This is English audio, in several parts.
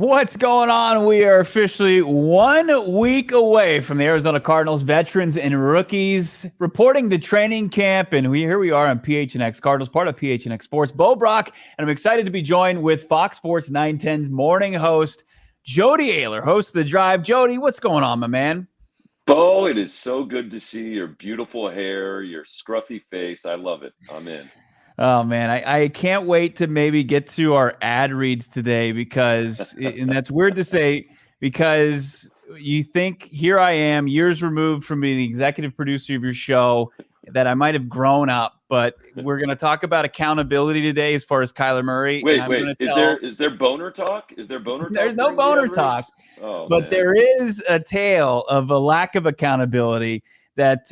What's going on? We are officially 1 week away from the Arizona Cardinals veterans and rookies reporting to training camp. And here we are on PHNX Cardinals, part of PHNX Sports. Bo Brack, and I'm excited to be joined with Fox Sports 910's morning host, Jody Oehler, host of The Drive. Jody, what's going on, my man? Bo, it is so good to see your beautiful hair, your scruffy face. I love it. I'm in. Oh, man, I can't wait to maybe get to our ad reads today because, and that's weird to say, because you think here I am years removed from being the executive producer of your show, that I might have grown up, but we're going to talk about accountability today as far as Kyler Murray. Wait, is there boner talk? Is there boner talk? There's no boner talk, but man, there is a tale of a lack of accountability that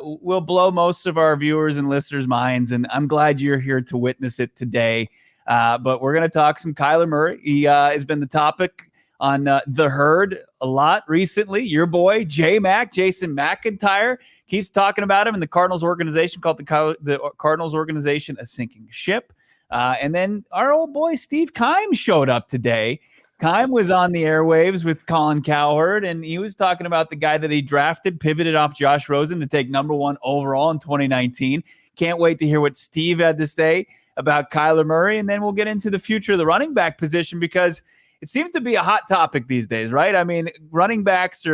will blow most of our viewers and listeners' minds, and I'm glad you're here to witness it today. But we're going to talk some Kyler Murray. He has been the topic on The Herd a lot recently. Your boy, Jason McIntyre, keeps talking about him in the Cardinals organization, called the Cardinals organization a sinking ship. And then our old boy, Steve Keim, showed up today. Keim was on the airwaves with Colin Cowherd, and he was talking about the guy that he drafted, pivoted off Josh Rosen to take number 1 overall in 2019. Can't wait to hear what Steve had to say about Kyler Murray, and then we'll get into the future of the running back position because it seems to be a hot topic these days, right? I mean, running backs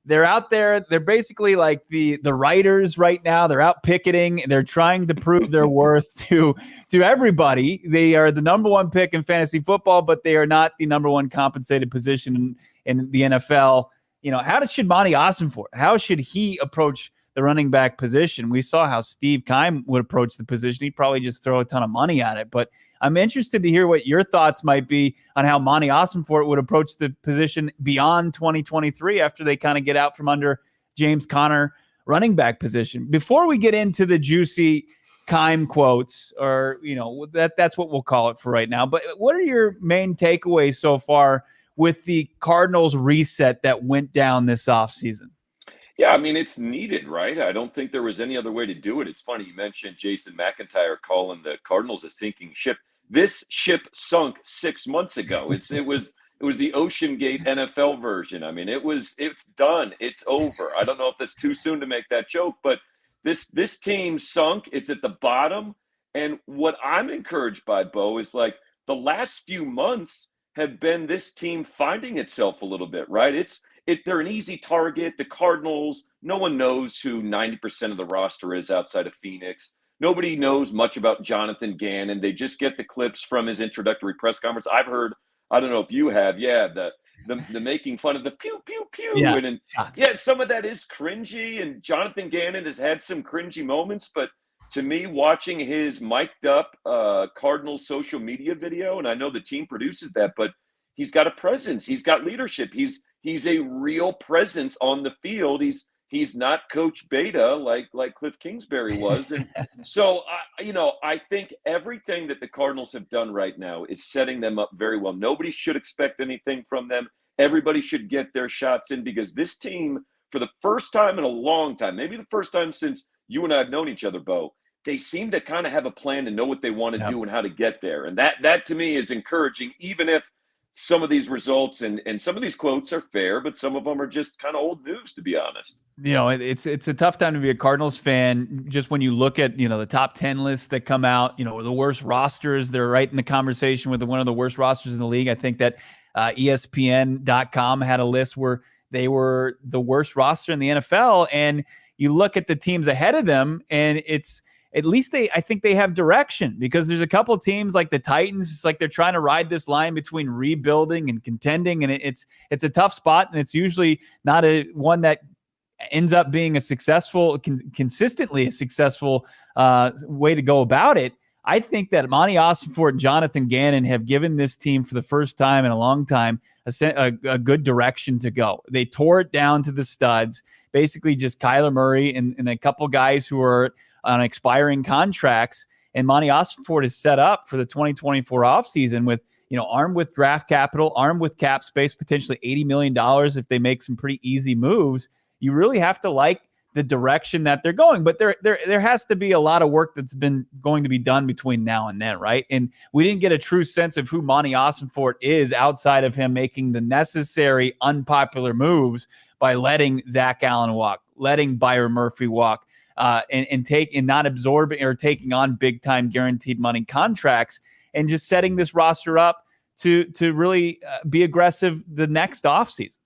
they're out there. They're basically like the writers right now. They're out picketing. They're trying to prove their worth to everybody. They are the number 1 pick in fantasy football, but they are not the number 1 compensated position in the NFL. You know, should Monty Ossenfort, how should he approach the running back position? We saw how Steve Keim would approach the position. He'd probably just throw a ton of money at it, but I'm interested to hear what your thoughts might be on how Monty Ossenfort would approach the position beyond 2023 after they kind of get out from under James Conner running back position. Before we get into the juicy Keim quotes, or, you know, that's what we'll call it for right now. But what are your main takeaways so far with the Cardinals reset that went down this offseason? Yeah, I mean, it's needed, right? I don't think there was any other way to do it. It's funny you mentioned Jason McIntyre calling the Cardinals a sinking ship. This ship sunk 6 months ago. It was the Ocean Gate NFL version. I mean, it's done. It's over. I don't know if that's too soon to make that joke, but this team sunk. It's at the bottom. And what I'm encouraged by, Bo, is like the last few months have been this team finding itself a little bit, right? They're an easy target. The Cardinals, no one knows who 90% of the roster is outside of Phoenix. Nobody knows much about Jonathan Gannon. They just get the clips from his introductory press conference. I've heard, I don't know if you have, the making fun of the pew, pew, pew. Yeah, and some of that is cringy, and Jonathan Gannon has had some cringy moments, but to me, watching his mic'd up Cardinals social media video, and I know the team produces that, but he's got a presence. He's got leadership. He's a real presence on the field. He's not Coach Beta like Cliff Kingsbury was. And so, I think everything that the Cardinals have done right now is setting them up very well. Nobody should expect anything from them. Everybody should get their shots in because this team, for the first time in a long time, maybe the first time since you and I have known each other, Bo, they seem to kind of have a plan and know what they want to do and how to get there. And that to me is encouraging, even if some of these results and some of these quotes are fair, but some of them are just kind of old news, to be honest. You know, it's a tough time to be a Cardinals fan. Just when you look at, the top 10 lists that come out, the worst rosters, they're right in the conversation with one of the worst rosters in the league. I think that ESPN.com had a list where they were the worst roster in the NFL. And you look at the teams ahead of them, and at least I think they have direction, because there's a couple of teams like the Titans. It's like they're trying to ride this line between rebuilding and contending, and it's a tough spot, and it's usually not one that ends up being a successful, consistently a successful way to go about it. I think that Monty Ossenfort and Jonathan Gannon have given this team for the first time in a long time a good direction to go. They tore it down to the studs, basically just Kyler Murray and a couple guys who are on expiring contracts, and Monty Ossenfort is set up for the 2024 offseason with, armed with draft capital, armed with cap space, potentially $80 million if they make some pretty easy moves. You really have to like the direction that they're going. But there has to be a lot of work that's been going to be done between now and then, right? And we didn't get a true sense of who Monty Ossenfort is outside of him making the necessary unpopular moves by letting Zach Allen walk, letting Byron Murphy walk, and not absorbing or taking on big time guaranteed money contracts, and just setting this roster up to really be aggressive the next offseason.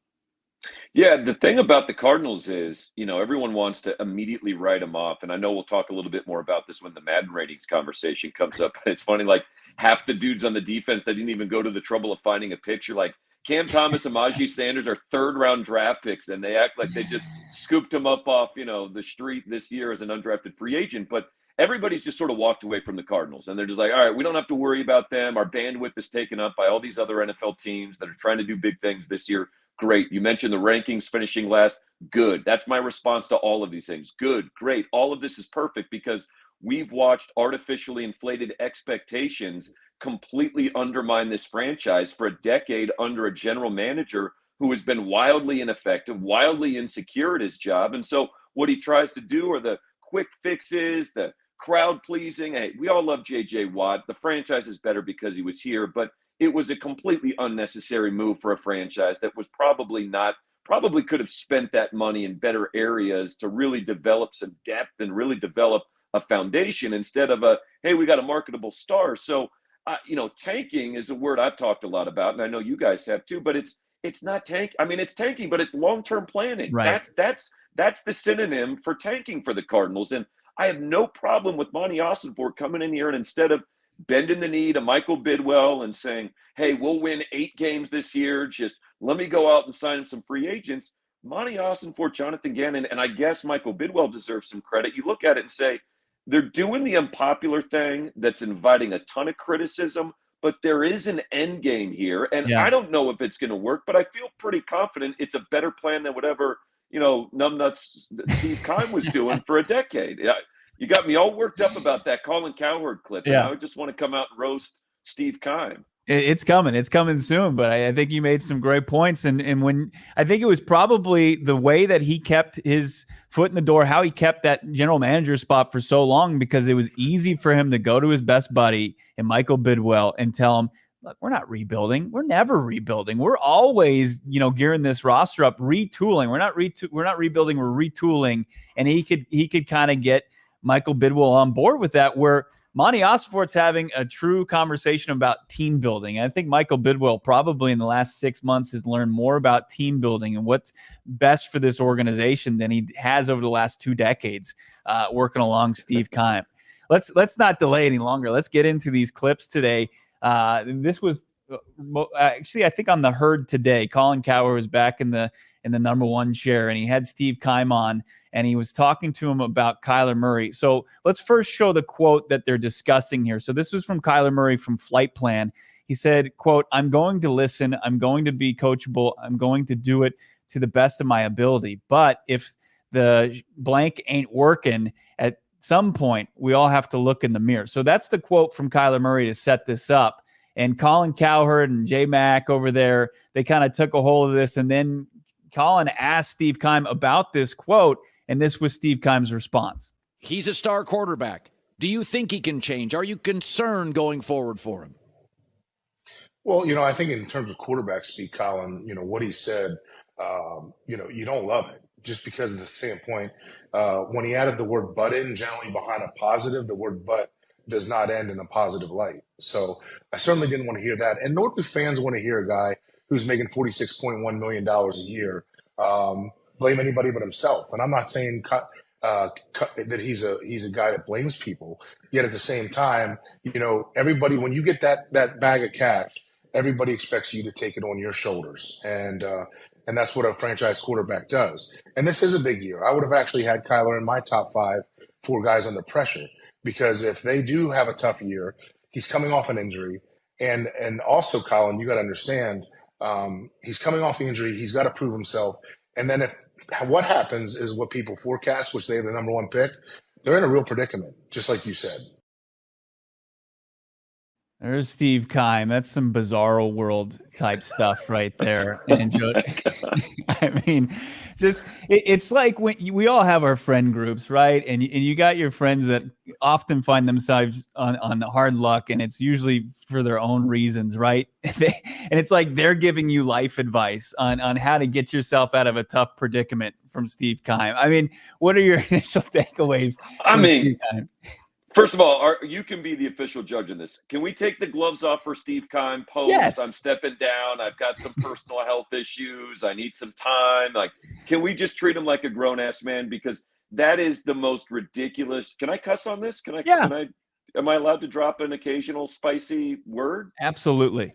Yeah, the thing about the Cardinals is, everyone wants to immediately write them off. And I know we'll talk a little bit more about this when the Madden ratings conversation comes up. It's funny, like half the dudes on the defense that didn't even go to the trouble of finding a picture, like Cam Thomas and Najee Sanders are third-round draft picks, and they act like they just scooped them up off, the street this year as an undrafted free agent. But everybody's just sort of walked away from the Cardinals, and they're just like, all right, we don't have to worry about them. Our bandwidth is taken up by all these other NFL teams that are trying to do big things this year. Great. You mentioned the rankings finishing last. Good. That's my response to all of these things. Good. Great. All of this is perfect because we've watched artificially inflated expectations completely undermine this franchise for a decade under a general manager who has been wildly ineffective, wildly insecure at his job. And so what he tries to do are the quick fixes, the crowd pleasing. Hey, we all love J.J. Watt. The franchise is better because he was here, but it was a completely unnecessary move for a franchise that was probably could have spent that money in better areas to really develop some depth and really develop a foundation instead of hey, we got a marketable star. So, tanking is a word I've talked a lot about, and I know you guys have too, but it's not tank. I mean, it's tanking, but it's long-term planning. Right. That's the synonym for tanking for the Cardinals. And I have no problem with Monty Ossenfort coming in here and instead of bending the knee to Michael Bidwell and saying, hey, we'll win 8 games this year. Just let me go out and sign him some free agents. Monty Ossenfort, Jonathan Gannon, and I guess Michael Bidwell deserves some credit. You look at it and say, they're doing the unpopular thing that's inviting a ton of criticism, but there is an end game here. And I don't know if it's going to work, but I feel pretty confident it's a better plan than whatever, numbnuts Steve Keim was doing for a decade. You got me all worked up about that Colin Cowherd clip. And I just want to come out and roast Steve Keim. It's coming soon, but I think you made some great points. And when I think it was probably the way that he kept his foot in the door, how he kept that general manager spot for so long, because it was easy for him to go to his best buddy and Michael Bidwell and tell him, look, we're not rebuilding. We're never rebuilding. We're always, gearing this roster up, retooling. We're not rebuilding. We're retooling. And he could kind of get Michael Bidwell on board with that, where Monty Ossenfort's having a true conversation about team building. I think Michael Bidwell probably in the last 6 months has learned more about team building and what's best for this organization than he has over the last 2 decades working along Steve Keim. Let's not delay any longer. Let's get into these clips today. This was actually, I think, on the herd today. Colin Cowherd was back in the number 1 chair, and he had Steve Keim on, and he was talking to him about Kyler Murray. So let's first show the quote that they're discussing here. So this was from Kyler Murray from Flight Plan. He said, quote, "I'm going to listen. I'm going to be coachable. I'm going to do it to the best of my ability. But if the blank ain't working, at some point, we all have to look in the mirror." So that's the quote from Kyler Murray to set this up. And Colin Cowherd and J Mac over there, they kind of took a hold of this. And then Colin asked Steve Keim about this quote, and this was Steve Keim's response. He's a star quarterback. Do you think he can change? Are you concerned going forward for him? Well, I think in terms of quarterback speak, Colin, what he said, you don't love it just because of the standpoint. When he added the word "but" in, generally behind a positive, the word "but" does not end in a positive light. So I certainly didn't want to hear that. And nor do fans want to hear a guy who's making $46.1 million a year blame anybody but himself. And I'm not saying that he's a guy that blames people. Yet at the same time, everybody, when you get that bag of cash, everybody expects you to take it on your shoulders. And that's what a franchise quarterback does. And this is a big year. I would have actually had Kyler in my top 5 for guys under pressure, because if they do have a tough year, he's coming off an injury. And also, Colin, you got to understand, he's coming off the injury. He's got to prove himself. And then what happens is what people forecast, which they have the number 1 pick, they're in a real predicament, just like you said. There's Steve Keim. That's some bizarro world type stuff right there. And I mean, it's like when we all have our friend groups, right? And you got your friends that often find themselves on hard luck, and it's usually for their own reasons, right? And it's like they're giving you life advice on how to get yourself out of a tough predicament from Steve Keim. I mean, what are your initial takeaways from Steve Keim? First of all, you can be the official judge in this. Can we take the gloves off for Steve Keim post? Yes. I'm stepping down. I've got some personal health issues. I need some time. Like, can we just treat him like a grown-ass man? Because that is the most ridiculous. Can I cuss on this? Am I allowed to drop an occasional spicy word? Absolutely.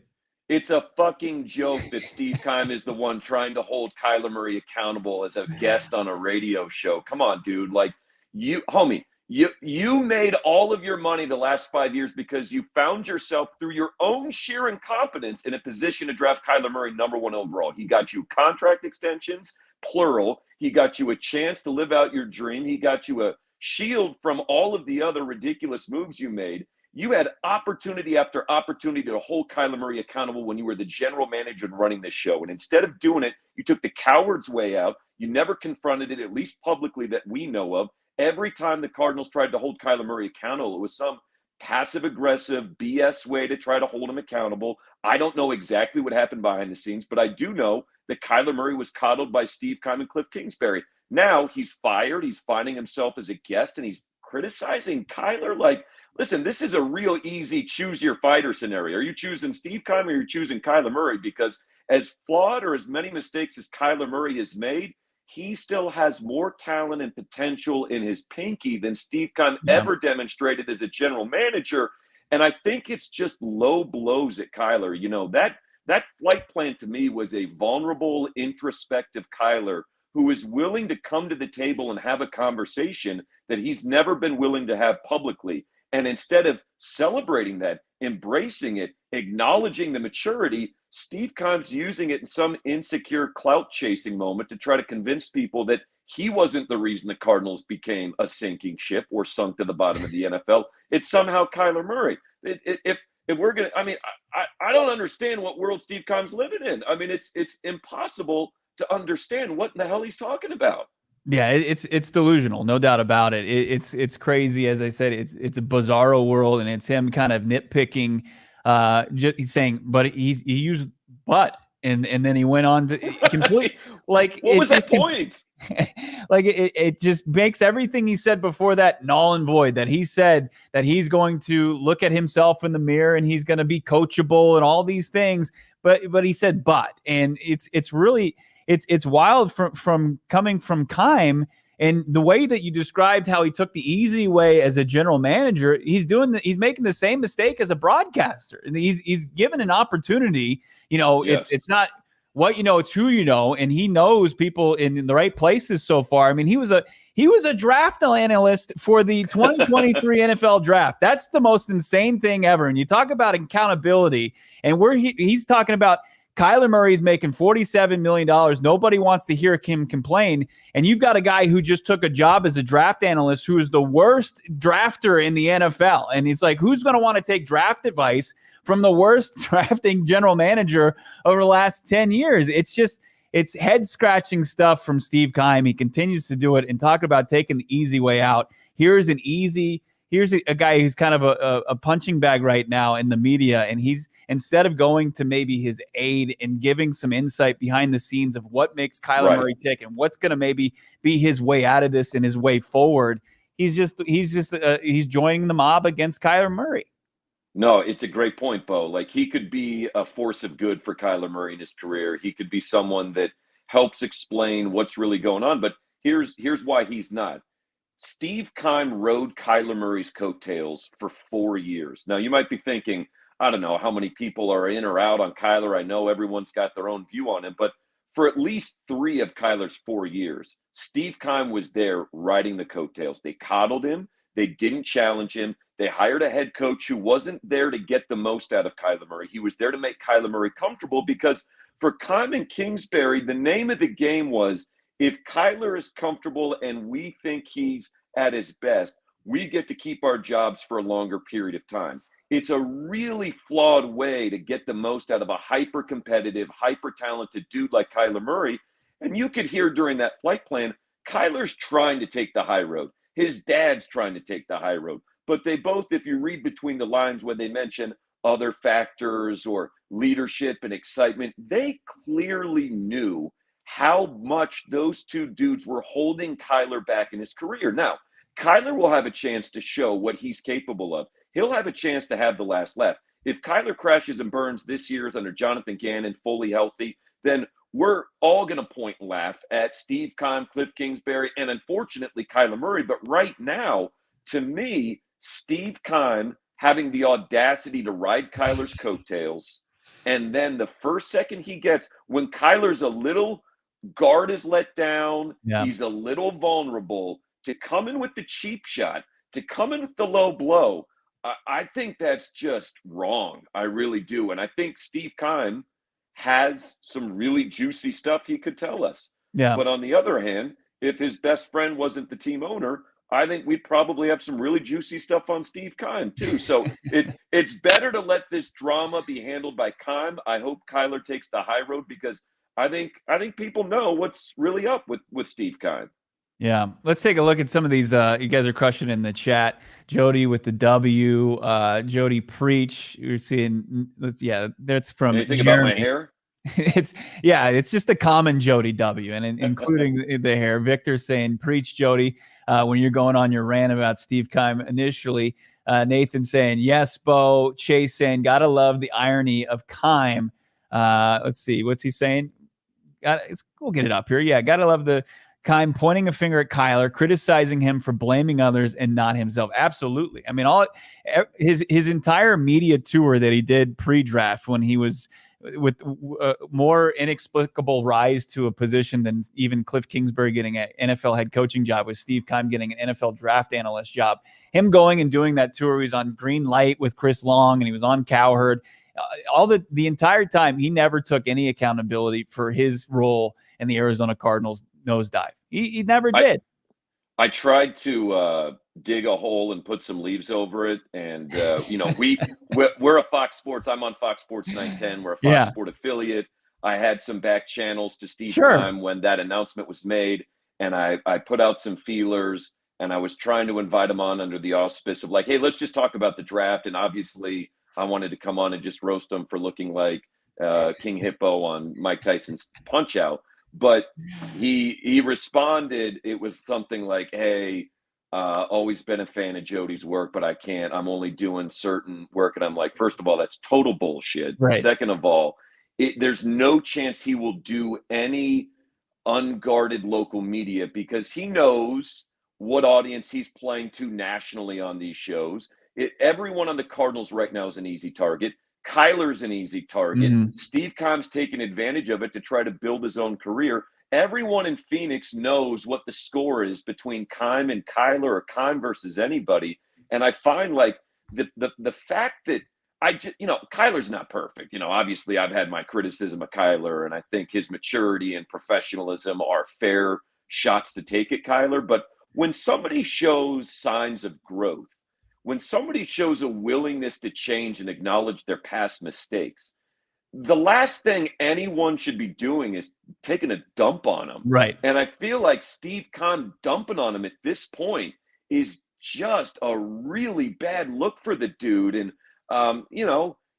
It's a fucking joke that Steve Keim is the one trying to hold Kyler Murray accountable as a guest on a radio show. Come on, dude. Like, homie. You made all of your money the last 5 years because you found yourself through your own sheer incompetence in a position to draft Kyler Murray #1 overall. He got you contract extensions, plural. He got you a chance to live out your dream. He got you a shield from all of the other ridiculous moves you made. You had opportunity after opportunity to hold Kyler Murray accountable when you were the general manager and running this show. And instead of doing it, you took the coward's way out. You never confronted it, at least publicly that we know of. Every time the Cardinals tried to hold Kyler Murray accountable, it was some passive-aggressive BS way to try to hold him accountable. I don't know exactly what happened behind the scenes, but I do know that Kyler Murray was coddled by Steve Keim and Cliff Kingsbury. Now he's fired. He's finding himself as a guest, and he's criticizing Kyler. Like, listen, this is a real easy choose-your-fighter scenario. Are you choosing Steve Keim or are you choosing Kyler Murray? Because as flawed or as many mistakes as Kyler Murray has made, he still has more talent and potential in his pinky than Steve Keim ever demonstrated as a general manager. And I think it's just low blows at Kyler. You know, that flight plan to me was a vulnerable, introspective Kyler who is willing to come to the table and have a conversation that he's never been willing to have publicly. And instead of celebrating that, embracing it, acknowledging the maturity, Steve Keim's using it in some insecure clout-chasing moment to try to convince people that he wasn't the reason the Cardinals became a sinking ship or sunk to the bottom of the NFL. It's somehow Kyler Murray. If we're going to, I mean, I don't understand what world Steve Keim's living in. I mean, it's impossible to understand what in the hell he's talking about. Yeah, it's delusional, no doubt about it. It's crazy, as I said. It's a bizarro world, and it's him kind of nitpicking. He's saying, but he used but, and then he went on to complete. Like, what was that point? Like it just makes everything he said before that null and void. That he said that he's going to look at himself in the mirror and he's going to be coachable and all these things. But he said and it's really. It's wild from coming from Keim, and the way that you described how he took the easy way as a general manager. He's making the same mistake as a broadcaster, and he's given an opportunity. You know, yes. It's not what you know, it's who you know, and he knows people in the right places so far. I mean, he was a draft analyst for the 2023 NFL draft. That's the most insane thing ever. And you talk about accountability, and he's talking about. Kyler Murray's making $47 million. Nobody wants to hear him complain. And you've got a guy who just took a job as a draft analyst who is the worst drafter in the NFL. And it's like, who's going to want to take draft advice from the worst drafting general manager over the last 10 years? It's head-scratching stuff from Steve Keim. He continues to do it and talk about taking the easy way out. Here's a guy who's kind of a punching bag right now in the media, and he's instead of going to maybe his aide and giving some insight behind the scenes of what makes Kyler Murray tick and what's going to maybe be his way out of this and his way forward, he's joining the mob against Kyler Murray. No, it's a great point, Bo. Like, he could be a force of good for Kyler Murray in his career. He could be someone that helps explain what's really going on. But here's why he's not. Steve Keim rode Kyler Murray's coattails for 4 years. Now, you might be thinking, I don't know how many people are in or out on Kyler. I know everyone's got their own view on him, but for at least 3 of Kyler's 4 years, Steve Keim was there riding the coattails. They coddled him. They didn't challenge him. They hired a head coach who wasn't there to get the most out of Kyler Murray. He was there to make Kyler Murray comfortable because for Keim and Kingsbury, the name of the game was, if Kyler is comfortable and we think he's at his best, we get to keep our jobs for a longer period of time. it's a really flawed way to get the most out of a hyper-competitive, hyper-talented dude like Kyler Murray. And you could hear during that flight plan, Kyler's trying to take the high road. His dad's trying to take the high road. But they both, if you read between the lines when they mention other factors or leadership and excitement, they clearly knew how much those two dudes were holding Kyler back in his career. Now, Kyler will have a chance to show what he's capable of. He'll have a chance to have the last laugh. If Kyler crashes and burns this year under Jonathan Gannon, fully healthy, then we're all going to point and laugh at Steve Keim, Cliff Kingsbury, and unfortunately Kyler Murray. But right now, to me, Steve Keim having the audacity to ride Kyler's coattails, and then the first second he gets, when Kyler's a little guard is let down, he's a little vulnerable, to come in with the cheap shot, to come in with the low blow, I think that's just wrong. I really do. And I think Steve Keim has some really juicy stuff he could tell us. Yeah. But on the other hand, if his best friend wasn't the team owner, I think we'd probably have some really juicy stuff on Steve Keim too. So it's better to let this drama be handled by Keim. I hope Kyler takes the high road, because I think people know what's really up with Steve Keim. Yeah. Let's take a look at some of these. You guys are crushing in the chat. Jody with the W. Jody Preach. You're seeing, that's from Anything Jeremy. about my hair? It's just a common Jody W, and including the hair. Victor saying, preach, Jody, when you're going on your rant about Steve Keim initially. Nathan saying, yes, Bo. Chase saying, gotta love the irony of Keim. Let's see, what's he saying? We'll get it up here. Yeah, gotta love the Keim pointing a finger at Kyler, criticizing him for blaming others and not himself. Absolutely. I mean, his entire media tour that he did pre-draft, when he was with more inexplicable rise to a position than even Cliff Kingsbury getting an NFL head coaching job, with Steve Keim getting an NFL draft analyst job. Him going and doing that tour, he was on Green Light with Chris Long, and he was on Cowherd. The entire time, he never took any accountability for his role in the Arizona Cardinals nosedive. He never did. I tried to dig a hole and put some leaves over it, and we're a Fox Sports. I'm on Fox Sports 910. We're a Fox Sport affiliate. I had some back channels to Steve Keim when that announcement was made, and I put out some feelers, and I was trying to invite him on under the auspice of like, hey, let's just talk about the draft. And obviously, I wanted to come on and just roast him for looking like King Hippo on Mike Tyson's Punch-Out. But he responded. It was something like, hey, always been a fan of Jody's work, but I can't. I'm only doing certain work. And I'm like, first of all, that's total bullshit. Right. Second of all, there's no chance he will do any unguarded local media, because he knows what audience he's playing to nationally on these shows. Everyone on the Cardinals right now is an easy target. Kyler's an easy target. Mm-hmm. Steve Keim's taken advantage of it to try to build his own career. Everyone in Phoenix knows what the score is between Keim and Kyler, or Keim versus anybody. And I find like the fact that Kyler's not perfect. Obviously I've had my criticism of Kyler, and I think his maturity and professionalism are fair shots to take at Kyler. But when somebody shows signs of growth, when somebody shows a willingness to change and acknowledge their past mistakes, the last thing anyone should be doing is taking a dump on him. Right. And I feel like Steve Keim dumping on him at this point is just a really bad look for the dude. And,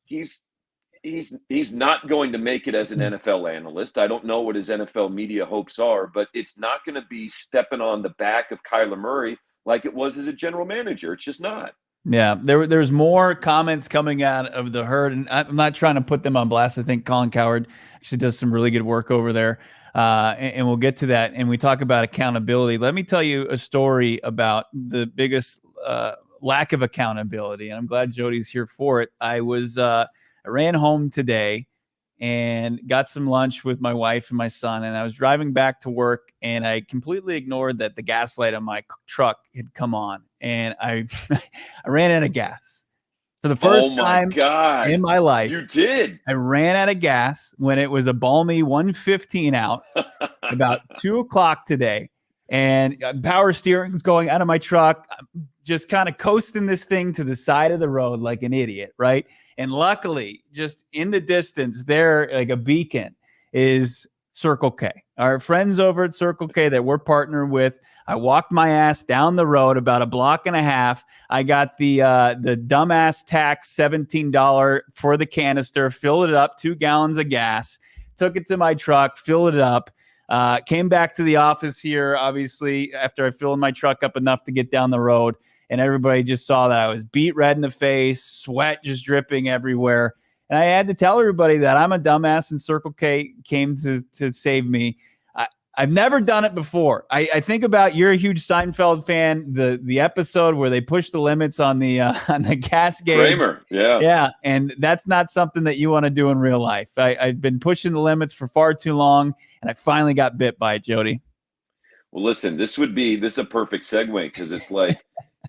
he's not going to make it as an NFL analyst. I don't know what his NFL media hopes are, but it's not going to be stepping on the back of Kyler Murray like it was as a general manager. It's just not. Yeah, there's more comments coming out of the herd, and I'm not trying to put them on blast. I think Colin Cowherd actually does some really good work over there, and we'll get to that. And we talk about accountability. Let me tell you a story about the biggest lack of accountability, and I'm glad Jody's here for it. I ran home today and got some lunch with my wife and my son, and I was driving back to work, and I completely ignored that the gas light on my truck had come on, and I ran out of gas for the first time in my life. You did. I ran out of gas when it was a balmy 1:15 out, about 2:00 today, and power steering's going out of my truck. I'm just kind of coasting this thing to the side of the road like an idiot, right? And luckily, just in the distance there, like a beacon, is Circle K. Our friends over at Circle K that we're partnered with. I walked my ass down the road about a block and a half. I got the dumbass tax $17 for the canister, filled it up, 2 gallons of gas, took it to my truck, filled it up, came back to the office here, obviously, after I filled my truck up enough to get down the road. And everybody just saw that I was beat red in the face, sweat just dripping everywhere. And I had to tell everybody that I'm a dumbass and Circle K came to save me. I've never done it before. I think about, you're a huge Seinfeld fan, the episode where they push the limits on the gas gauge. Kramer, yeah. Yeah, and that's not something that you want to do in real life. I've been pushing the limits for far too long, and I finally got bit by it, Jody. Well, listen, this is a perfect segue, because it's like,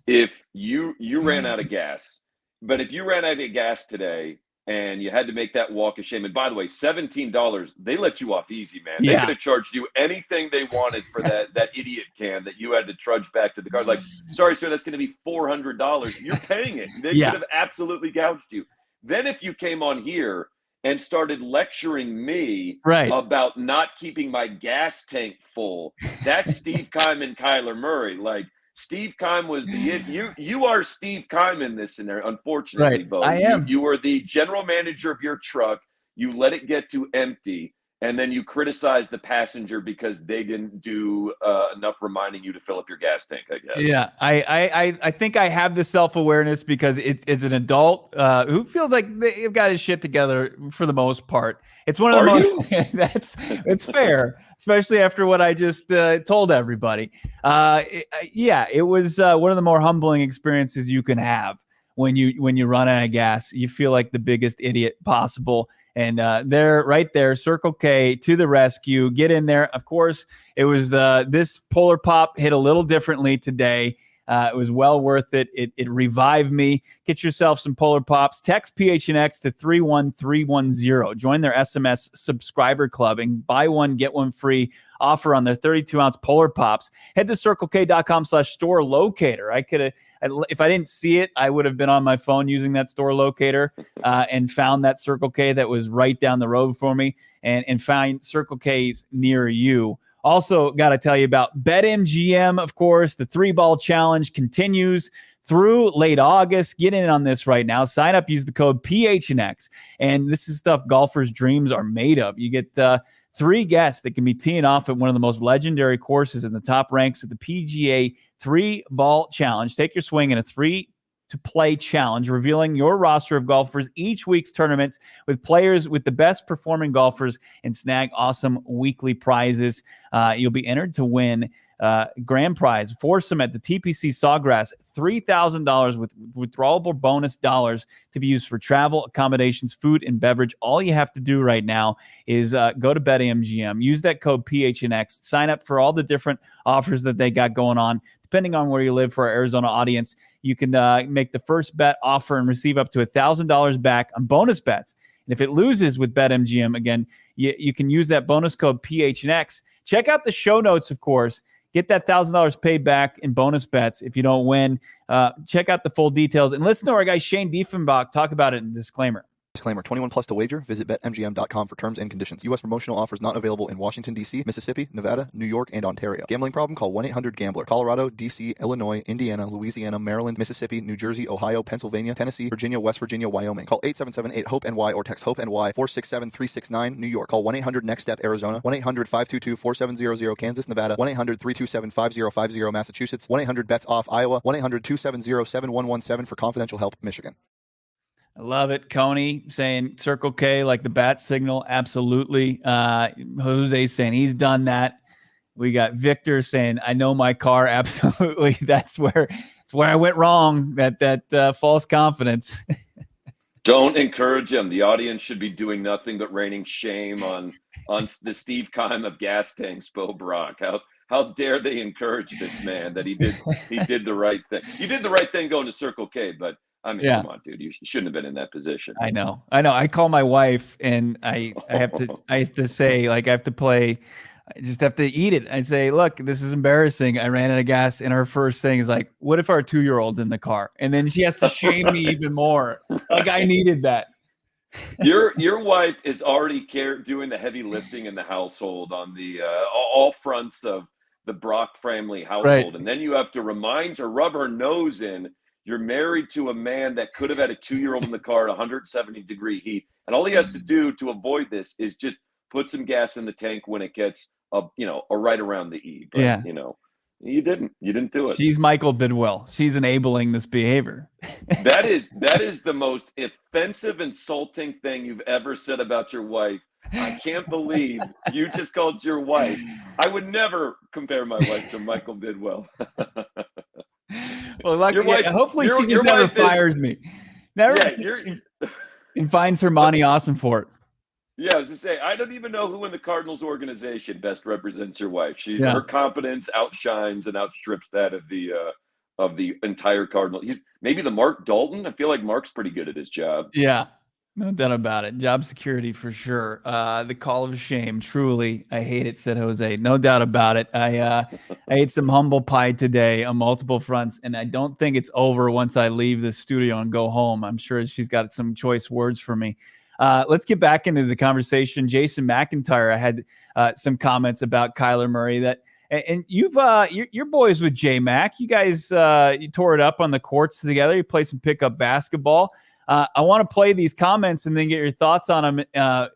if you ran out of gas, but if you ran out of gas today and you had to make that walk of shame, and by the way, $17, they let you off easy, man. They could have charged you anything they wanted for that idiot can that you had to trudge back to the car. Like, sorry, sir, that's going to be $400. You're paying it. They could have absolutely gouged you. Then if you came on here and started lecturing me about not keeping my gas tank full, that's Steve Keim and Kyler Murray. Like, Steve Keim was you are Steve Keim in this scenario, unfortunately, Bo. I am. You were the general manager of your truck. You let it get to empty, and then you criticize the passenger because they didn't do enough reminding you to fill up your gas tank, I guess. Yeah, I think I have the self-awareness because it's an adult who feels like they've got his shit together for the most part. It's one of the most it's fair, especially after what I just told everybody. It was one of the more humbling experiences you can have when you run out of gas. You feel like the biggest idiot possible. And they're right there, Circle K to the rescue. Get in there. Of course, it was this Polar Pop hit a little differently today. It was well worth it. It revived me. Get yourself some Polar Pops. Text PHNX to 31310. Join their SMS subscriber club and buy one, get one free offer on their 32-ounce Polar Pops. Head to circlek.com/store locator. If I didn't see it, I would have been on my phone using that store locator and found that Circle K that was right down the road for me and find Circle K's near you. Also, got to tell you about BetMGM, of course. The 3-ball challenge continues through late August. Get in on this right now. Sign up, use the code PHNX. And this is stuff golfers' dreams are made of. You get 3 guests that can be teeing off at one of the most legendary courses in the top ranks of the PGA 3-ball challenge. Take your swing in a 3-to-play challenge, revealing your roster of golfers each week's tournaments with players with the best performing golfers, and snag awesome weekly prizes. You'll be entered to win grand prize foursome at the TPC Sawgrass, $3,000 with withdrawable bonus dollars to be used for travel, accommodations, food, and beverage. All you have to do right now is go to BetMGM, use that code PHNX, sign up for all the different offers that they got going on. Depending on where you live, for our Arizona audience, you can make the first bet offer and receive up to $1,000 back on bonus bets. And if it loses with BetMGM, again, you can use that bonus code PHNX. Check out the show notes, of course. Get that $1,000 paid back in bonus bets if you don't win. Check out the full details. And listen to our guy Shane Diefenbach talk about it in the disclaimer. Disclaimer, 21 plus to wager. Visit BetMGM.com for terms and conditions. U.S. promotional offers not available in Washington, D.C., Mississippi, Nevada, New York, and Ontario. Gambling problem? Call 1-800-GAMBLER. Colorado, D.C., Illinois, Indiana, Louisiana, Maryland, Mississippi, New Jersey, Ohio, Pennsylvania, Tennessee, Virginia, West Virginia, Wyoming. Call 877-8-HOPE-NY or text HOPE-NY 467-369, New York. Call 1-800-NEXT-STEP, Arizona. 1-800-522-4700, Kansas, Nevada. 1-800-327-5050, Massachusetts. 1-800-BETS-OFF, Iowa. 1-800-270-7117 for confidential help, Michigan. I love it. Coney saying Circle K like the bat signal. Absolutely. Jose saying he's done that. We got Victor saying, I know my car. Absolutely. That's where I went wrong. That false confidence. Don't encourage him. The audience should be doing nothing but raining shame on the Steve Keim of gas tanks, Bo Brack. How dare they encourage this man that he did the right thing. You did the right thing going to Circle K, but I mean, come on, dude. You shouldn't have been in that position. I know. I call my wife and I have to say, like, I have to play I just have to eat it. I say, look, this is embarrassing. I ran out of gas. And her first thing is like, what if our 2-year-old's in the car? And then she has to shame me even more. Like I needed that. Your wife is already doing the heavy lifting in the household on the all fronts of the Brack family household. Right. And then you have to remind her, rub her nose in. You're married to a man that could have had a 2-year-old in the car at 170-degree heat. And all he has to do to avoid this is just put some gas in the tank when it gets right around the E. But, yeah. You didn't do it. She's Michael Bidwell. She's enabling this behavior. That is the most offensive, insulting thing you've ever said about your wife. I can't believe you just called your wife. I would never compare my wife to Michael Bidwell. Well, hopefully she just never fires me. And finds her Monty Awesome for it. Yeah, I was to say, I don't even know who in the Cardinals organization best represents your wife. Her competence outshines and outstrips that of the entire Cardinal. He's maybe the Mark Dalton. I feel like Mark's pretty good at his job. Yeah, no doubt about it. Job security for sure. The call of shame. Truly, I hate it, said Jose. No doubt about it. I ate some humble pie today on multiple fronts, and I don't think it's over once I leave the studio and go home. I'm sure she's got some choice words for me. Let's get back into the conversation. Jason McIntyre, I had some comments about Kyler Murray and you've your boys with J Mac. You guys you tore it up on the courts together. You play some pickup basketball. I want to play these comments and then get your thoughts on them.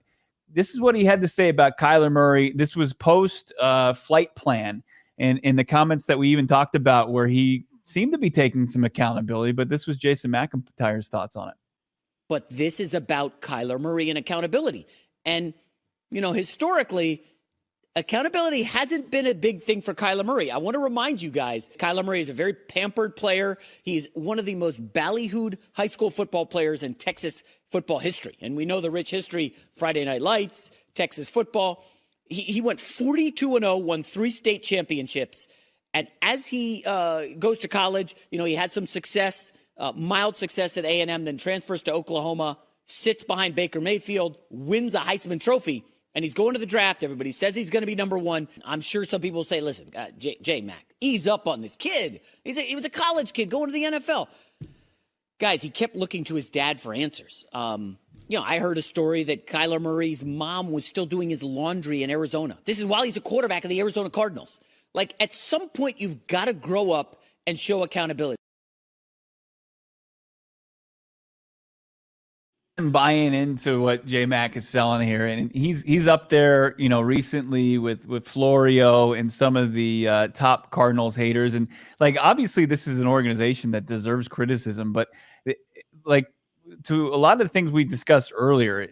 This is what he had to say about Kyler Murray. This was post flight plan, and in the comments that we even talked about, where he seemed to be taking some accountability. But this was Jason McIntyre's thoughts on it. But this is about Kyler Murray and accountability. And, historically, accountability hasn't been a big thing for Kyler Murray. I want to remind you guys, Kyler Murray is a very pampered player. He's one of the most ballyhooed high school football players in Texas football history. And we know the rich history, Friday Night Lights, Texas football. He went 42-0, won 3 state championships. And as he goes to college, he had some success. Mild success at A&M, then transfers to Oklahoma, sits behind Baker Mayfield, wins a Heisman Trophy, and he's going to the draft. Everybody says he's going to be number 1. I'm sure some people will say, listen, J-Mac, ease up on this kid. He was a college kid going to the NFL. Guys, he kept looking to his dad for answers. I heard a story that Kyler Murray's mom was still doing his laundry in Arizona. This is while he's a quarterback of the Arizona Cardinals. Like, at some point, you've got to grow up and show accountability. I'm buying into what J-Mac is selling here, and he's up there, recently with Florio and some of the top Cardinals haters, and obviously this is an organization that deserves criticism, but to a lot of the things we discussed earlier,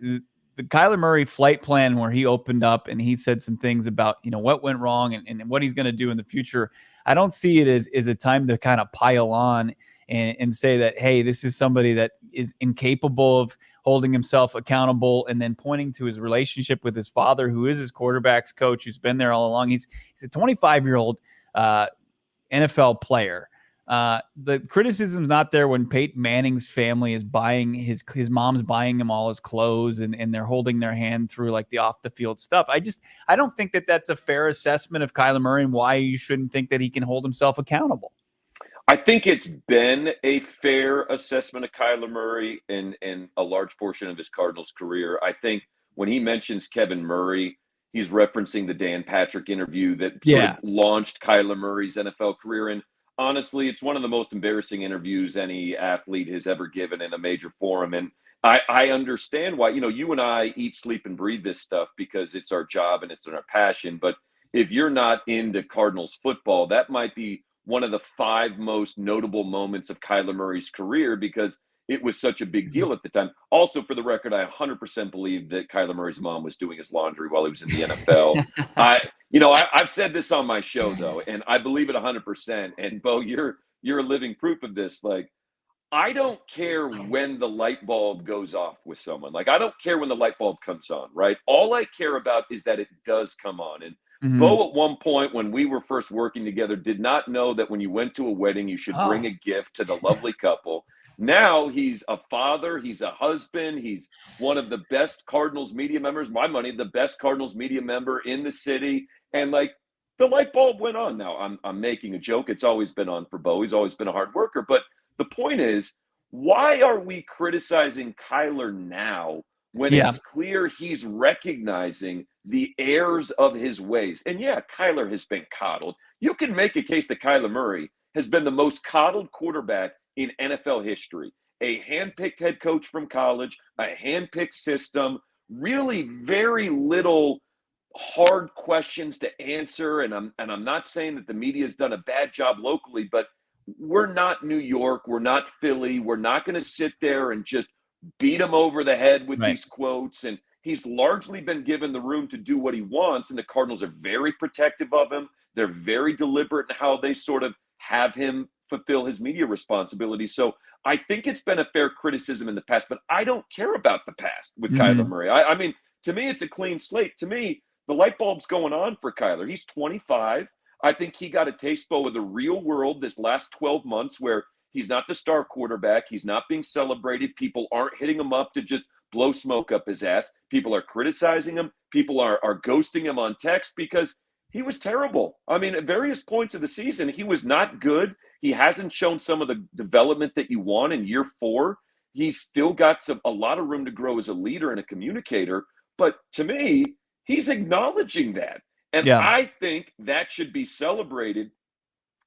the Kyler Murray flight plan where he opened up and he said some things about what went wrong and what he's going to do in the future. I don't see it as a time to kind of pile on and say that, hey, this is somebody that is incapable of holding himself accountable, and then pointing to his relationship with his father, who is his quarterback's coach, who's been there all along. He's a 25-year-old NFL player. The criticism's not there when Peyton Manning's family is buying his mom's buying him all his clothes and they're holding their hand through the off the field stuff. I don't think that that's a fair assessment of Kyler Murray and why you shouldn't think that he can hold himself accountable. I think it's been a fair assessment of Kyler Murray in a large portion of his Cardinals career. I think when he mentions Kevin Murray, he's referencing the Dan Patrick interview that sort of launched Kyler Murray's NFL career. And honestly, it's one of the most embarrassing interviews any athlete has ever given in a major forum. And I understand why, you and I eat, sleep, and breathe this stuff because it's our job and it's our passion. But if you're not into Cardinals football, that might be one of the 5 most notable moments of Kyler Murray's career because it was such a big deal at the time. Also, for the record, I 100% believe that Kyler Murray's mom was doing his laundry while he was in the NFL. I've said this on my show, though, and I believe it 100%. And, Bo, you're a living proof of this. I don't care when the light bulb goes off with someone. I don't care when the light bulb comes on, right? All I care about is that it does come on. And Bo, at one point when we were first working together, did not know that when you went to a wedding, you should bring a gift to the lovely couple. Now he's a father, he's a husband, he's one of the best Cardinals media members, my money, the best Cardinals media member in the city. And like the light bulb went on. Now I'm making a joke. It's always been on for Bo. He's always been a hard worker. But the point is, why are we criticizing Kyler now when it's clear he's recognizing the errors of his ways? And yeah, Kyler has been coddled. You can make a case that Kyler Murray has been the most coddled quarterback in NFL history. A handpicked head coach from college, a handpicked system, really very little hard questions to answer. And I'm not saying that the media has done a bad job locally, but we're not New York. We're not Philly. We're not going to sit there and just beat him over the head with these quotes. And he's largely been given the room to do what he wants. And the Cardinals are very protective of him. They're very deliberate in how they sort of have him fulfill his media responsibilities. So I think it's been a fair criticism in the past, but I don't care about the past with Kyler Murray. I mean, to me, it's a clean slate. To me, the light bulb's going on for Kyler. He's 25. I think he got a taste, Bo, of the real world this last 12 months where he's not the star quarterback. He's not being celebrated. People aren't hitting him up to just blow smoke up his ass. People are criticizing him. People are ghosting him on text because he was terrible. I mean, at various points of the season, he was not good. He hasn't shown some of the development that you want in year 4. He's still got a lot of room to grow as a leader and a communicator. But to me, he's acknowledging that. And I think that should be celebrated.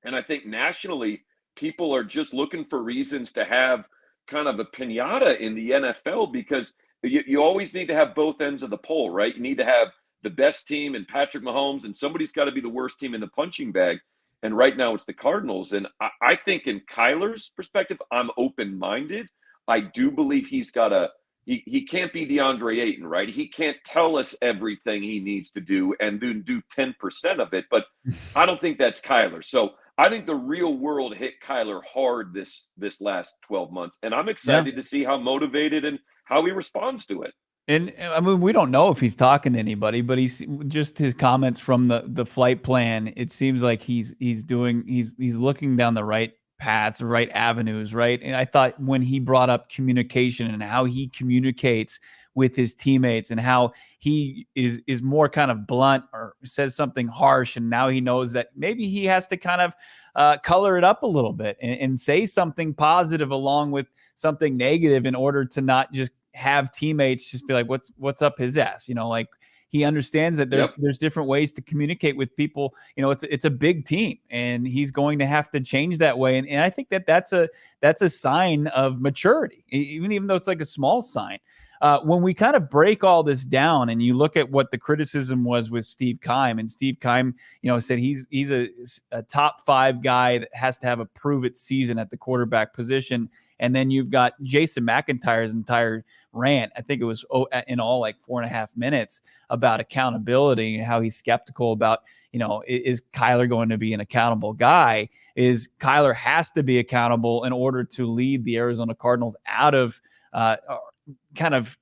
And I think nationally, people are just looking for reasons to have kind of a piñata in the NFL because you always need to have both ends of the pole, right? You need to have the best team and Patrick Mahomes, and somebody's got to be the worst team in the punching bag. And right now it's the Cardinals. And I think in Kyler's perspective, I'm open-minded. I do believe he's got he can't be DeAndre Ayton, right? He can't tell us everything he needs to do and then do 10% of it. But I don't think that's Kyler. So I think the real world hit Kyler hard this last 12 months. And I'm excited to see how motivated and how he responds to it. And I mean, we don't know if he's talking to anybody, but he's just his comments from the flight plan. It seems like he's looking down the right paths, the right avenues, right? And I thought when he brought up communication and how he communicates with his teammates and how he is more kind of blunt or says something harsh, and now he knows that maybe he has to kind of color it up a little bit and say something positive along with something negative in order to not just have teammates just be like, what's up his ass? You know, like he understands that there's different ways to communicate with people. You know, it's a big team and he's going to have to change that way. And I think that's a sign of maturity, even though it's like a small sign. When we kind of break all this down and you look at what the criticism was with Steve Keim, and Steve Keim, you know, said he's a top 5 guy that has to have a prove it season at the quarterback position. And then you've got Jason McIntyre's entire rant. I think it was in all like 4.5 minutes about accountability and how he's skeptical about, you know, is Kyler going to be an accountable guy? Is Kyler has to be accountable in order to lead the Arizona Cardinals out of kind of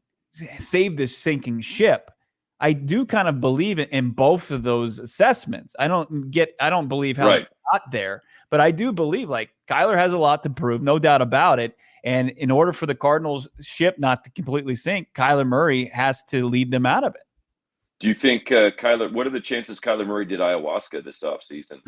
save this sinking ship. I do kind of believe in both of those assessments. I don't believe how they got there, but I do believe like Kyler has a lot to prove, no doubt about it. And in order for the Cardinals ship not to completely sink, Kyler Murray has to lead them out of it. Do you think what are the chances Kyler Murray did ayahuasca this offseason?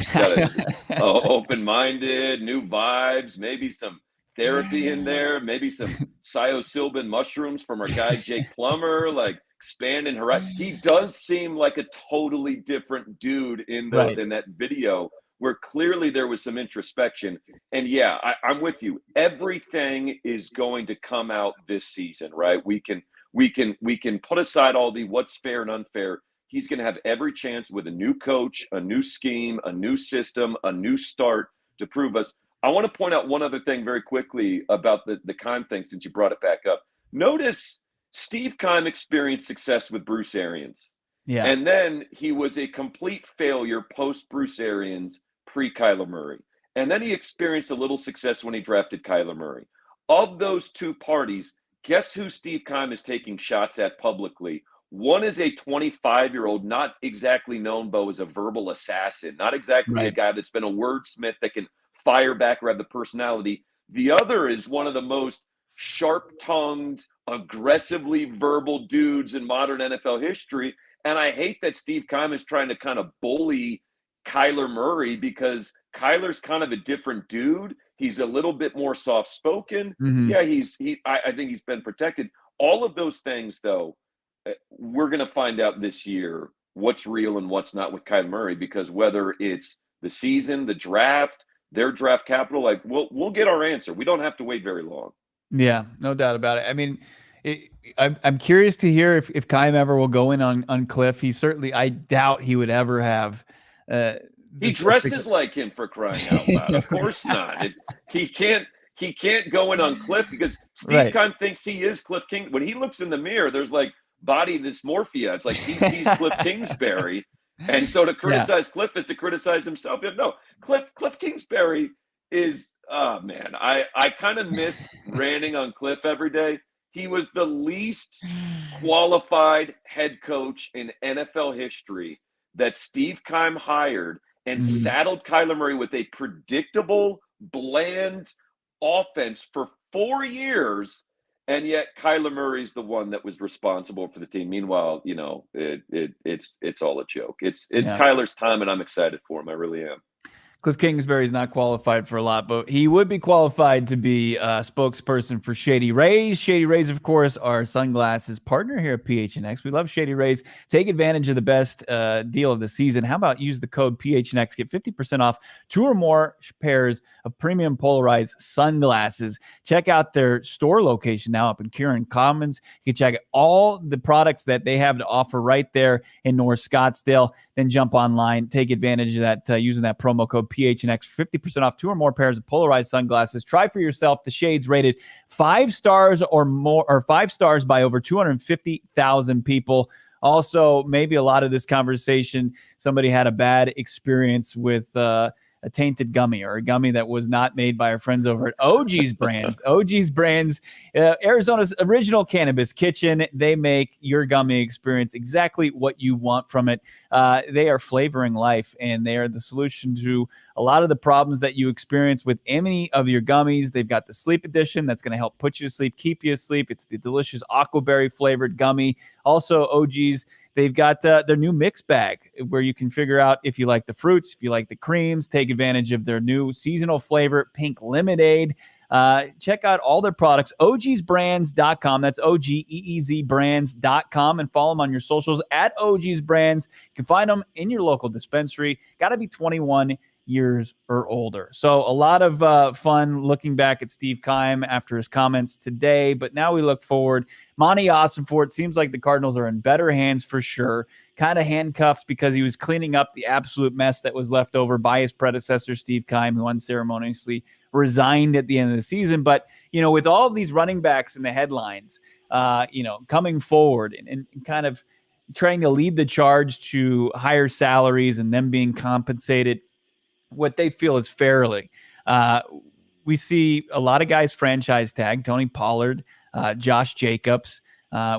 Open-minded, new vibes, maybe some therapy in there, maybe some psilocybin mushrooms from our guy Jake Plummer, like expanding horizon. He does seem like a totally different dude in that video where clearly there was some introspection. And yeah, I'm with you. Everything is going to come out this season, right? We can put aside all the what's fair and unfair. He's going to have every chance with a new coach, a new scheme, a new system, a new start to prove us. I want to point out one other thing very quickly about the Keim thing, since you brought it back up. Notice Steve Keim experienced success with Bruce Arians. Yeah. And then he was a complete failure post Bruce Arians, pre-Kyler Murray. And then he experienced a little success when he drafted Kyler Murray. Of those two parties, guess who Steve Keim is taking shots at publicly? One is a 25-year-old, not exactly known, Bo, as a verbal assassin, not exactly a guy that's been a wordsmith that can fire back or have the personality. The other is one of the most sharp-tongued, aggressively verbal dudes in modern NFL history, And I hate that Steve Keim is trying to kind of bully Kyler Murray because Kyler's kind of a different dude. He's a little bit more soft-spoken. Mm-hmm. Yeah, I think he's been protected. All of those things, though, we're going to find out this year what's real and what's not with Kyler Murray, because whether it's the season, the draft, their draft capital, like we'll get our answer. We don't have to wait very long. Yeah, no doubt about it. I mean, I'm curious to hear if Keim ever will go in on Cliff. He certainly, I doubt he would ever have. He dresses like him, for crying out loud. Of course not. He can't go in on Cliff because Steve Keim thinks he is Cliff King. When he looks in the mirror, there's like body dysmorphia. It's like he sees Cliff Kingsbury. And so to criticize Cliff is to criticize himself. No, Cliff Kingsbury is, oh man, I kind of miss ranting on Cliff every day. He was the least qualified head coach in NFL history that Steve Keim hired and saddled Kyler Murray with a predictable, bland offense for 4 years. And yet Kyler Murray's the one that was responsible for the team. Meanwhile, it's all a joke. It's Kyler's time, and I'm excited for him. I really am. Cliff Kingsbury is not qualified for a lot, but he would be qualified to be a spokesperson for Shady Rays. Shady Rays, of course, are sunglasses partner here at PHNX. We love Shady Rays. Take advantage of the best deal of the season. How about use the code PHNX? Get 50% off 2 or more pairs of premium polarized sunglasses. Check out their store location now up in Kieran Commons. You can check out all the products that they have to offer right there in North Scottsdale. Then jump online, take advantage of that using that promo code PHNX for 50% off 2 or more pairs of polarized sunglasses. Try for yourself the shades rated 5 stars or more, or 5 stars by over 250,000 people. Also, maybe a lot of this conversation, somebody had a bad experience with a tainted gummy or a gummy that was not made by our friends over at OG's Brands. OG's Brands, Arizona's original cannabis kitchen. They make your gummy experience exactly what you want from it. They are flavoring life, and they are the solution to a lot of the problems that you experience with any of your gummies. They've got the sleep edition that's going to help put you to sleep, keep you asleep. It's the delicious aquaberry flavored gummy. Also, OG's, they've got their new mix bag where you can figure out if you like the fruits, if you like the creams. Take advantage of their new seasonal flavor, Pink Lemonade. Check out all their products, ogsbrands.com. That's OGEEZbrands.com, and follow them on your socials at OG's Brands. You can find them in your local dispensary. Got to be 21 years or older. So a lot of fun looking back at Steve Keim after his comments today, but now we look forward. Monty Ossenfort, seems like the Cardinals are in better hands for sure. Kind of handcuffed because he was cleaning up the absolute mess that was left over by his predecessor, Steve Keim, who unceremoniously resigned at the end of the season. But, with all of these running backs in the headlines, coming forward and kind of trying to lead the charge to higher salaries and them being compensated what they feel is fairly. We see a lot of guys franchise tag, Tony Pollard, Josh Jacobs.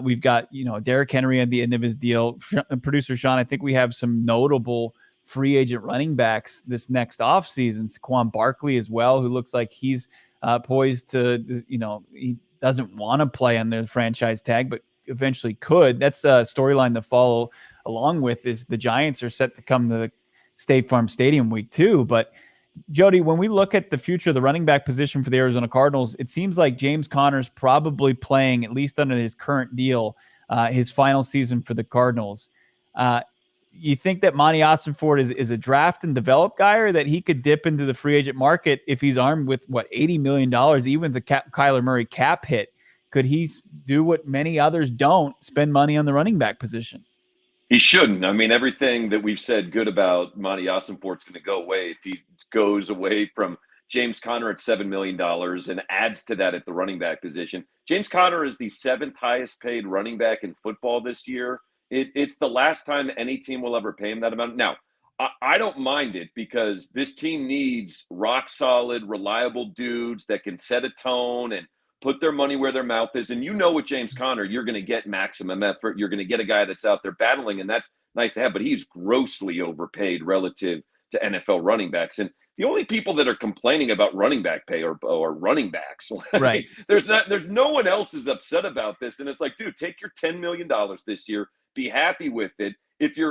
We've got, Derrick Henry at the end of his deal. Producer Sean, I think we have some notable free agent running backs this next offseason. Saquon Barkley as well, who looks like he's poised to, he doesn't want to play on the franchise tag, but eventually could. That's a storyline to follow along with is the Giants are set to come to the State Farm Stadium week 2. But Jody, when we look at the future of the running back position for the Arizona Cardinals, it seems like James Conner's probably playing, at least under his current deal, his final season for the Cardinals. You think that Monty Ossenfort is a draft and develop guy, or that he could dip into the free agent market if he's armed with $80 million, even the Kyler Murray cap hit? Could he do what many others don't, spend money on the running back position? He shouldn't. I mean, everything that we've said good about Monty Ossenfort's going to go away if he goes away from James Conner at $7 million and adds to that at the running back position. James Conner is the 7th highest paid running back in football this year. It's the last time any team will ever pay him that amount. Now, I don't mind it because this team needs rock solid, reliable dudes that can set a tone and put their money where their mouth is. And with James Conner, you're going to get maximum effort. You're going to get a guy that's out there battling, and that's nice to have. But he's grossly overpaid relative to NFL running backs. And the only people that are complaining about running back pay are running backs. Right. There's no one else is upset about this. And it's like, dude, take your $10 million this year, be happy with it.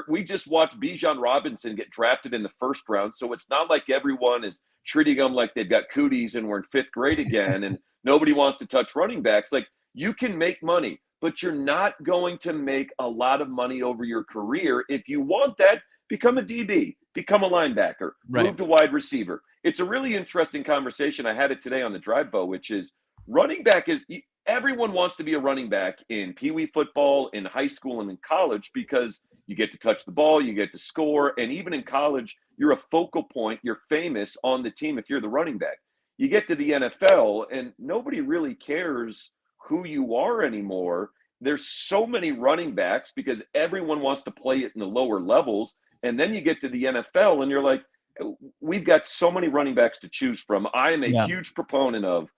We just watched Bijan Robinson get drafted in the first round, so it's not like everyone is treating them like they've got cooties and we're in fifth grade again, and nobody wants to touch running backs. Like, you can make money, but you're not going to make a lot of money over your career. If you want that, become a DB, become a linebacker, move to wide receiver. It's a really interesting conversation. I had it today on the Drive Bow, which is running back is – everyone wants to be a running back in Pee Wee football, in high school, and in college because you get to touch the ball, you get to score, and even in college, you're a focal point, you're famous on the team if you're the running back. You get to the NFL, and nobody really cares who you are anymore. There's so many running backs because everyone wants to play it in the lower levels, and then you get to the NFL, and you're like, we've got so many running backs to choose from. I am a huge proponent of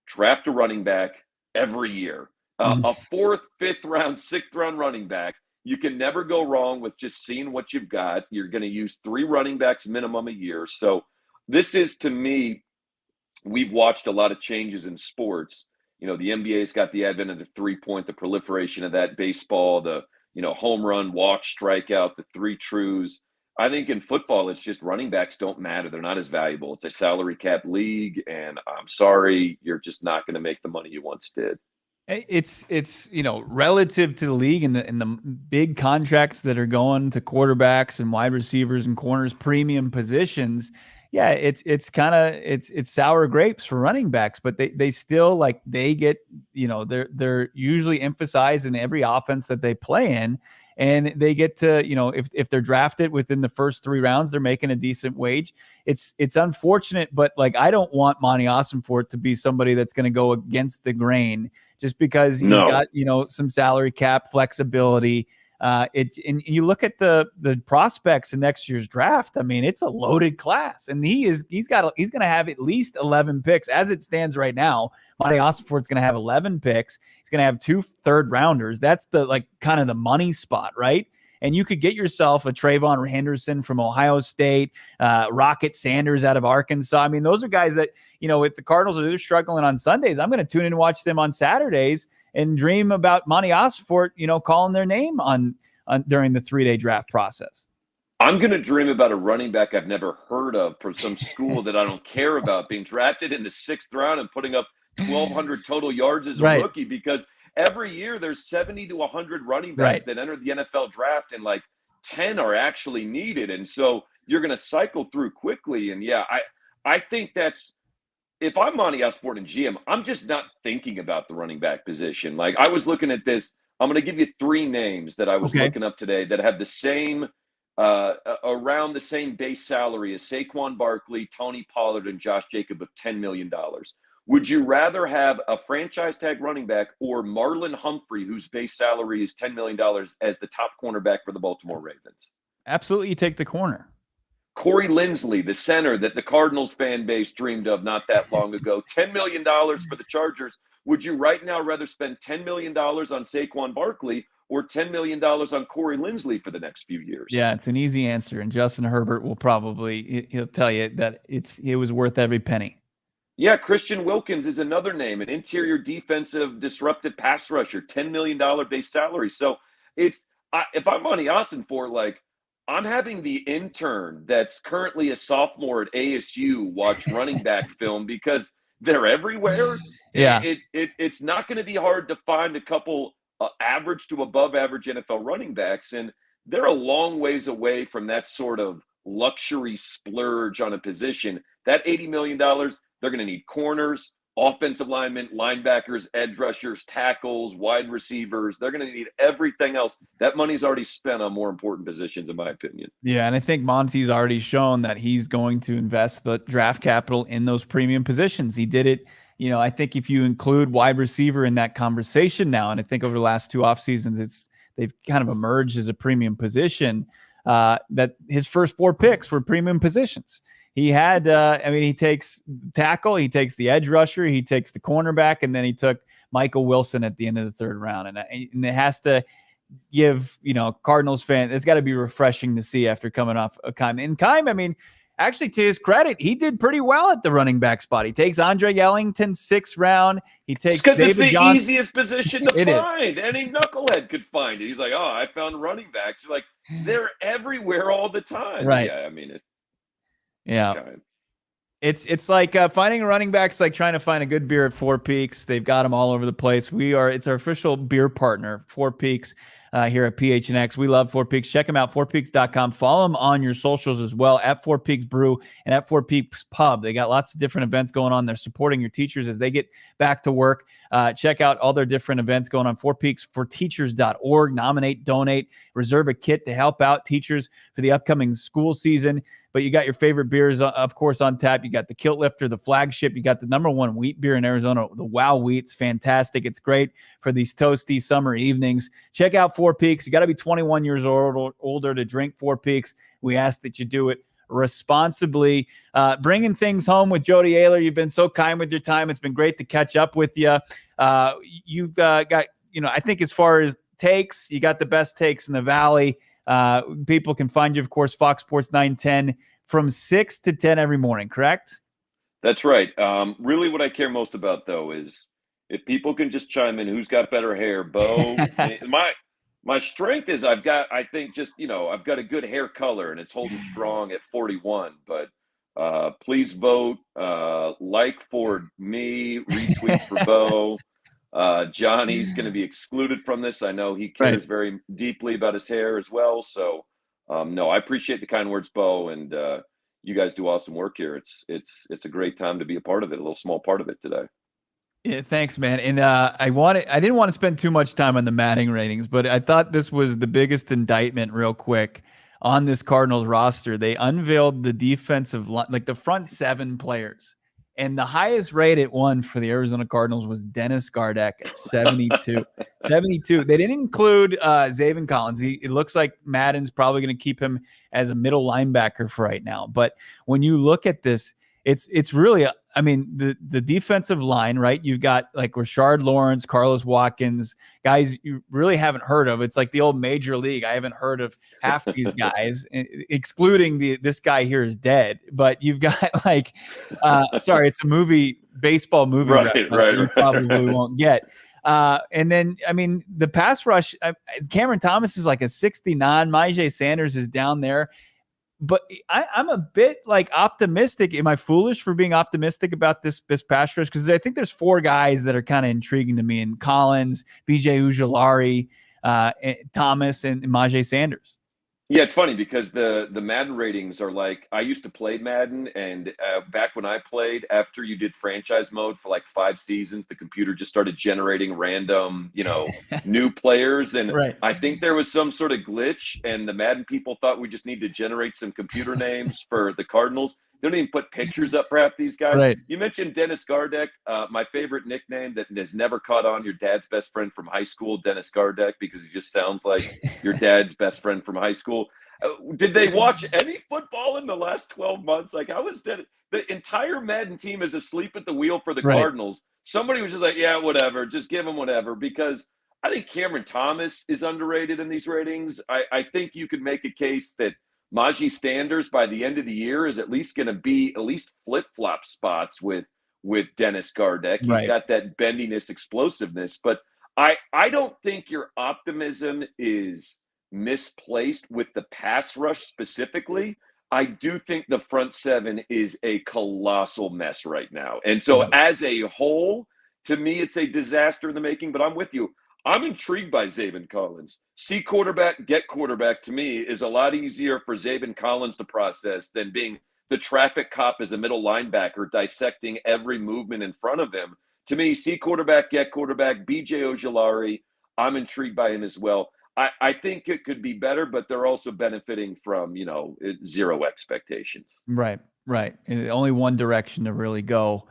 draft a running back every year. A fourth, fifth round, sixth round running back. You can never go wrong with just seeing what you've got. You're going to use 3 running backs minimum a year. So this is, to me, we've watched a lot of changes in sports. The NBA's got the advent of the 3-point, the proliferation of that, baseball, the, home run, walk, strikeout, the 3 trues. I think in football, it's just running backs don't matter. They're not as valuable. It's a salary cap league, and I'm sorry, you're just not going to make the money you once did. It's relative to the league and the big contracts that are going to quarterbacks and wide receivers and corners, premium positions. Yeah, it's sour grapes for running backs, but they still they get, they're usually emphasized in every offense that they play in. And they get to, if they're drafted within the first 3 rounds, they're making a decent wage. It's unfortunate, but I don't want Monty Ossenfort to be somebody that's going to go against the grain just because he's got, some salary cap flexibility. And you look at the prospects in next year's draft. I mean, it's a loaded class, and he's going to have at least 11 picks as it stands right now. Monty Ossenfort's going to have 11 picks. He's going to have 2 third-rounders. That's the kind of the money spot, right? And you could get yourself a Trayvon Henderson from Ohio State, Rocket Sanders out of Arkansas. I mean, those are guys that, if the Cardinals are struggling on Sundays, I'm going to tune in and watch them on Saturdays and dream about Monty Ossenfort, calling their name on during the 3-day draft process. I'm going to dream about a running back I've never heard of from some school that I don't care about being drafted in the 6th round and putting up 1,200 total yards as a rookie, because every year there's 70 to 100 running backs that enter the NFL draft, and 10 are actually needed. And so you're going to cycle through quickly. And I think that's, if I'm Monty Ossenfort and GM, I'm just not thinking about the running back position. I was looking at this. I'm going to give you 3 names that I was looking up today that have the same, around the same base salary as Saquon Barkley, Tony Pollard, and Josh Jacobs of $10 million. Would you rather have a franchise tag running back or Marlon Humphrey, whose base salary is $10 million, as the top cornerback for the Baltimore Ravens? Absolutely, you take the corner. Corey Linsley, the center that the Cardinals fan base dreamed of not that long ago, $10 million for the Chargers. Would you right now rather spend $10 million on Saquon Barkley or $10 million on Corey Linsley for the next few years? Yeah, it's an easy answer. And Justin Herbert will he'll tell you that it was worth every penny. Yeah, Christian Wilkins is another name, an interior defensive disruptive pass rusher, $10 million base salary. So if I'm Monty Ossenfort, I'm having the intern that's currently a sophomore at ASU watch running back film because they're everywhere. Yeah, it's not going to be hard to find a couple average to above average NFL running backs, and they're a long ways away from that sort of luxury splurge on a position. That $80 million, they're going to need corners, offensive linemen, linebackers, edge rushers, tackles, wide receivers. They're going to need everything else. That money's already spent on more important positions, in my opinion. Yeah, and I think Monty's already shown that he's going to invest the draft capital in those premium positions. He did it. I think if you include wide receiver in that conversation now, and I think over the last 2 off seasons, they've kind of emerged as a premium position, that his first 4 picks were premium positions. He had, he takes tackle, he takes the edge rusher, he takes the cornerback, and then he took Michael Wilson at the end of the 3rd round. And it has to give, Cardinals fan, it's got to be refreshing to see after coming off a Keim. And Keim, actually, to his credit, he did pretty well at the running back spot. He takes Andre Ellington 6th round. He takes because David it's the Johnson. easiest position to It is. find. Any knucklehead could find it. He's like, oh, I found running backs. Like, they're everywhere all the time. Right. Yeah, I mean, yeah. It's like finding a running back is like trying to find a good beer at Four Peaks. They've got them all over the place. It's our official beer partner, Four Peaks, here at PHNX. We love Four Peaks. Check them out, fourpeaks.com. Follow them on your socials as well, at Four Peaks Brew and at Four Peaks Pub. They got lots of different events going on. They're supporting your teachers as they get back to work. Check out all their different events going on, fourpeaksforteachers.org. Nominate, donate, reserve a kit to help out teachers for the upcoming school season. But you got your favorite beers, of course, on tap. You got the Kilt Lifter, the flagship. You got the #1 wheat beer in Arizona, the Wow Wheat's fantastic. It's great for these toasty summer evenings. Check out Four Peaks. You got to be 21 years old or older to drink Four Peaks. We ask that you do it responsibly. Bringing things home with Jody Oehler. You've been so kind with your time. It's been great to catch up with you. You've got, I think as far as takes, you got the best takes in the Valley. People can find you, of course, Fox Sports 910 from 6 to 10 every morning, correct? That's right. Really what I care most about, though, is if people can just chime in, who's got better hair, Bo? My strength is I've got a good hair color, and it's holding strong at 41. But please vote, like for me, retweet for Bo. Johnny's going to be excluded from this. I know he cares very deeply about his hair as well. So, no, I appreciate the kind words, Bo, and you guys do awesome work here. It's a great time to be a part of it, a little small part of it today. Yeah, thanks, man. And I didn't want to spend too much time on the Madden ratings, but I thought this was the biggest indictment real quick on this Cardinals roster. They unveiled the defensive line, like the front 7 players. And the highest rated one for the Arizona Cardinals was Dennis Gardeck at 72. 72. They didn't include Zaven Collins. It looks like Madden's probably going to keep him as a middle linebacker for right now. But when you look at this, it's really, the defensive line, right? You've got like Rashard Lawrence, Carlos Watkins, guys you really haven't heard of. It's like the old major league. I haven't heard of half these guys, excluding this guy here is dead. But you've got like, sorry, it's a baseball movie. Right. You probably won't get. And then, the pass rush, Cameron Thomas is like a 69. Myjai Sanders is down there. But I'm a bit like optimistic. Am I foolish for being optimistic about this pass rush? Because I think there's 4 guys that are kind of intriguing to me: and Collins, BJ Ojulari, Thomas, and Myjai Sanders. Yeah, it's funny because the Madden ratings are like, I used to play Madden, and back when I played, after you did franchise mode for like 5 seasons, the computer just started generating random, new players. And I think there was some sort of glitch, and the Madden people thought we just need to generate some computer names for the Cardinals. They don't even put pictures up for half these guys. Right. You mentioned Dennis Gardeck, my favorite nickname that has never caught on, your dad's best friend from high school, Dennis Gardeck, because he just sounds like your dad's best friend from high school. Did they watch any football in the last 12 months? Like, the entire Madden team is asleep at the wheel for the Cardinals. Somebody was just like, yeah, whatever, just give them whatever, because I think Cameron Thomas is underrated in these ratings. I think you could make a case that Myjai Sanders by the end of the year is at least going to be at least flip-flop spots with Dennis Gardeck. He's got that bendiness, explosiveness. But I don't think your optimism is misplaced with the pass rush specifically. I do think the front 7 is a colossal mess right now. And so as a whole, to me, it's a disaster in the making. But I'm with you. I'm intrigued by Zaven Collins. See quarterback, get quarterback, to me, is a lot easier for Zaven Collins to process than being the traffic cop as a middle linebacker, dissecting every movement in front of him. To me, see quarterback, get quarterback, BJ Ojulari, I'm intrigued by him as well. I think it could be better, but they're also benefiting from, 0 expectations. Right. And only one direction to really go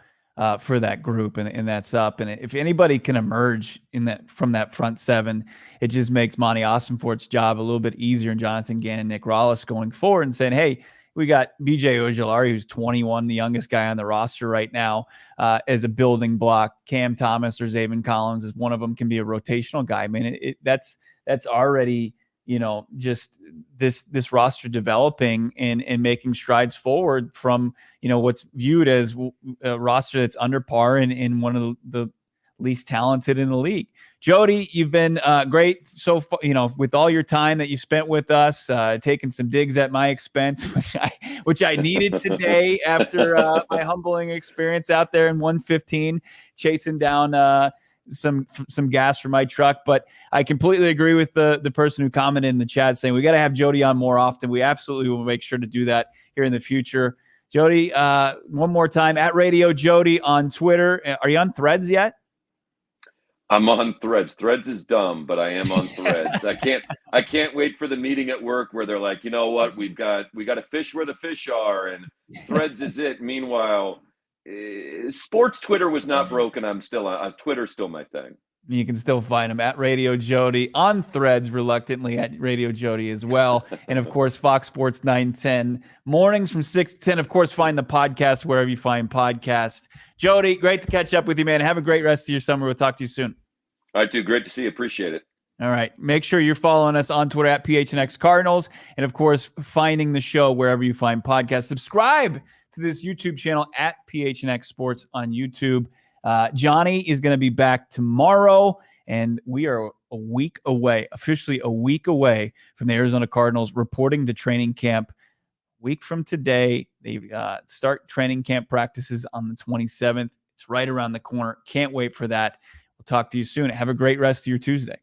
for that group, and that's up. And if anybody can emerge from that front 7, it just makes Monty Ossenfort's job a little bit easier, and Jonathan Gannon, Nick Rollis going forward and saying, hey, we got BJ Ojulari, who's 21, the youngest guy on the roster right now, as a building block. Cam Thomas or Zaven Collins is one of them, can be a rotational guy. I mean, that's already, just this roster developing and making strides forward from, what's viewed as a roster that's under par and in one of the least talented in the league. Jody, you've been great so far, with all your time that you spent with us, taking some digs at my expense, which I needed today after my humbling experience out there in 115, chasing down some gas for my truck. But I completely agree with the person who commented in the chat saying we got to have Jody on more often. We absolutely will make sure to do that here in the future. Jody, one more time, at Radio Jody on Twitter. Are you on Threads yet? I'm on Threads. Threads is dumb, but I am on Threads. I can't wait for the meeting at work where they're like, you know what, we got to fish where the fish are, and Threads is it. Meanwhile, sports Twitter was not broken. I'm still on Twitter's still my thing. You can still find him at Radio Jody, on Threads, reluctantly at Radio Jody as well. And of course, Fox Sports 910 mornings from 6 to 10. Of course, find the podcast wherever you find podcasts. Jody, great to catch up with you, man. Have a great rest of your summer. We'll talk to you soon. All right, dude. Great to see you. Appreciate it. All right. Make sure you're following us on Twitter at PHNX Cardinals. And of course, finding the show wherever you find podcasts. Subscribe to this YouTube channel at PHNX Sports on YouTube. Johnny is going to be back tomorrow, and we are officially a week away from the Arizona Cardinals reporting to training camp. Week from today, they start training camp practices on the 27th. It's right around the corner. Can't wait for that. We'll talk to you soon. Have a great rest of your Tuesday.